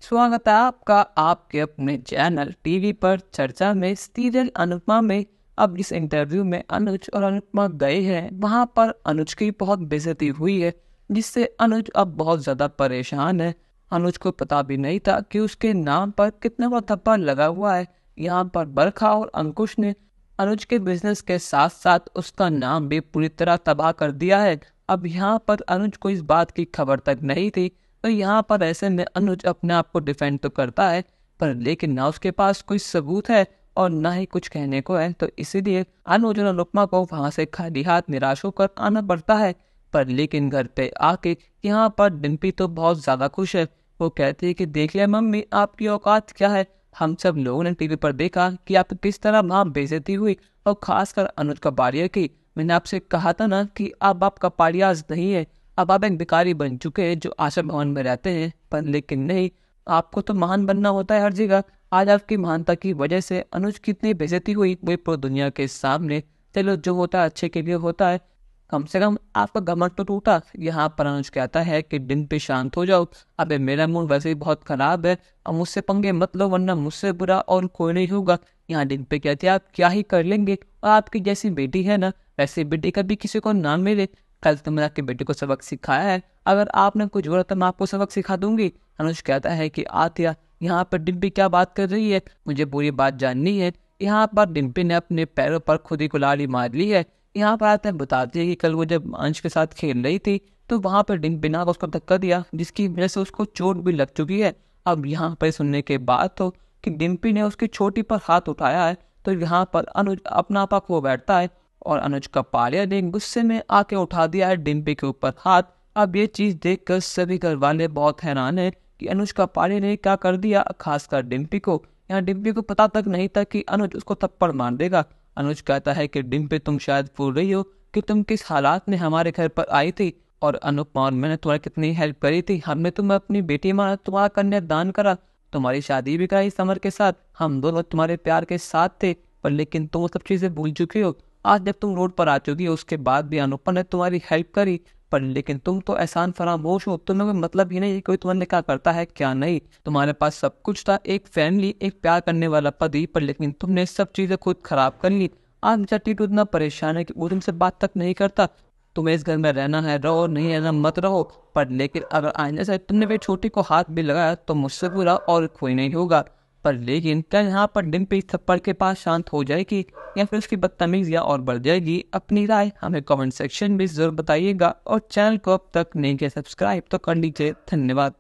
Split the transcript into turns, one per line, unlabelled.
स्वागत है आपका आपके अपने चैनल टीवी पर चर्चा में सीरियल अनुपमा में। अब इस इंटरव्यू में अनुज और अनुपमा गए हैं, वहां पर अनुज की बहुत बेइज्जती हुई है, जिससे अनुज अब बहुत ज्यादा परेशान है। अनुज को पता भी नहीं था कि उसके नाम पर कितना बड़ा थप्पड़ लगा हुआ है। यहाँ पर बरखा और अंकुश ने अनुज के बिजनेस के साथ साथ उसका नाम भी पूरी तरह तबाह कर दिया है। अब यहाँ पर अनुज को इस बात की खबर तक नहीं थी, तो यहाँ पर ऐसे में अनुज अपने आप को डिफेंड तो करता है, पर लेकिन ना उसके पास कोई सबूत है और ना ही कुछ कहने को है। तो इसीलिए अनुज और अनुपमा को वहां से खाली हाथ निराश होकर आना पड़ता है। पर लेकिन घर पे आके यहाँ पर डिम्पी तो बहुत ज्यादा खुश है। वो कहती है कि देख लिया मम्मी, आपकी औकात क्या है। हम सब लोगों ने टीवी पर देखा कि आप किस तरह वहाँ बेइज्जती हुई, और खासकर अनुज कपाड़िया की। मैंने आपसे कहा था ना कि अब आप कपाड़ियाज नहीं है, अब आप एक भिखारी बन चुके हैं जो आशा भवन में रहते हैं। पर लेकिन नहीं, आपको तो महान बनना होता है हर जगह। आज आपकी महानता की वजह से अनुज की इतनी बेइज्जती हुई वो पूरी दुनिया के सामने। चलो, जो होता है अच्छे के लिए होता है, कम से कम आपका घमंड तो टूटा। यहाँ पर अनुज कहता है कि दिन पे शांत हो जाओ, अबे मेरा मूड वैसे ही बहुत खराब है, अब मुझसे पंगे मत लो वरना मुझसे बुरा और कोई नहीं होगा। यहाँ दिन पे कहते हैं आप क्या ही कर लेंगे, और आपकी जैसी बेटी है ना, वैसी बेटी कभी किसी को ना मिले। कल तुमने आपकी बेटी को सबक सिखाया है, अगर आपने कुछ जरूरत है मैं आपको सबक सिखा दूंगी। अनुज कहता है कि आत्या, यहाँ पर डिम्पी क्या बात कर रही है, मुझे पूरी बात जाननी है। यहाँ पर डिम्पी ने अपने पैरों पर खुद ही कुल्हाड़ी मार ली है। यहाँ पर आते हैं बताती है कि कल वो जब अंश के साथ खेल रही थी तो वहां पर डिम्पी ने उसको धक्का दिया, जिसकी वजह से उसको चोट भी लग चुकी है। अब यहाँ पर सुनने के बाद तो कि डिम्पी ने उसकी चोटी पर हाथ उठाया है, तो यहाँ पर अनुज अपना आपा खो बैठता है और अनुज कपाड़िया ने गुस्से में आके उठा दिया है डिम्पी के ऊपर हाथ। अब ये चीज देखकर सभी घर वाले बहुत हैरान है कि अनुज कपाड़िया ने क्या कर दिया, खासकर डिम्पी को। यहाँ डिम्पी को पता तक नहीं था कि अनुज उसको थप्पड़ मार देगा। अनुज कहता है कि डिम्पी, तुम शायद भूल रही हो कि तुम किस हालात में हमारे घर पर आई थी, और अनुपमा और मैंने तुम्हारी कितनी हेल्प करी थी। हमने तुम्हें अपनी बेटी माना, तुम्हारा कन्यादान करा, तुम्हारी शादी भी कराई समर के साथ, हम दोनों तुम्हारे प्यार के साथ थे। पर लेकिन तुम वो सब चीजें भूल चुकी हो। आज जब तुम रोड पर आ चुकी हो उसके बाद भी अनुपमा ने तुम्हारी हेल्प करी, पर लेकिन तुम तो एहसान फरामोश हो, तुम्हें कोई मतलब ही नहीं कोई तुम्हारे क्या करता है क्या नहीं। तुम्हारे पास सब कुछ था, एक फैमिली, एक प्यार करने वाला पति, पर लेकिन तुमने सब चीजें खुद खराब कर ली। आज मेरा टीटू इतना परेशान है कि वो तुमसे बात तक नहीं करता। तुम्हें इस घर में रहना है रहो, नहीं रहना मत रहो। पर लेकिन अगर आईने से तुमने वे छोटी को हाथ भी लगाया तो मुझसे बुरा और कोई नहीं होगा। पर लेकिन क्या यहाँ पर डिम्पी थप्पड़ के पास शांत हो जाएगी या फिर उसकी बदतमीजियाँ और बढ़ जाएगी? अपनी राय हमें कमेंट सेक्शन में जरूर बताइएगा, और चैनल को अब तक नहीं किया सब्सक्राइब तो कर लीजिए। धन्यवाद।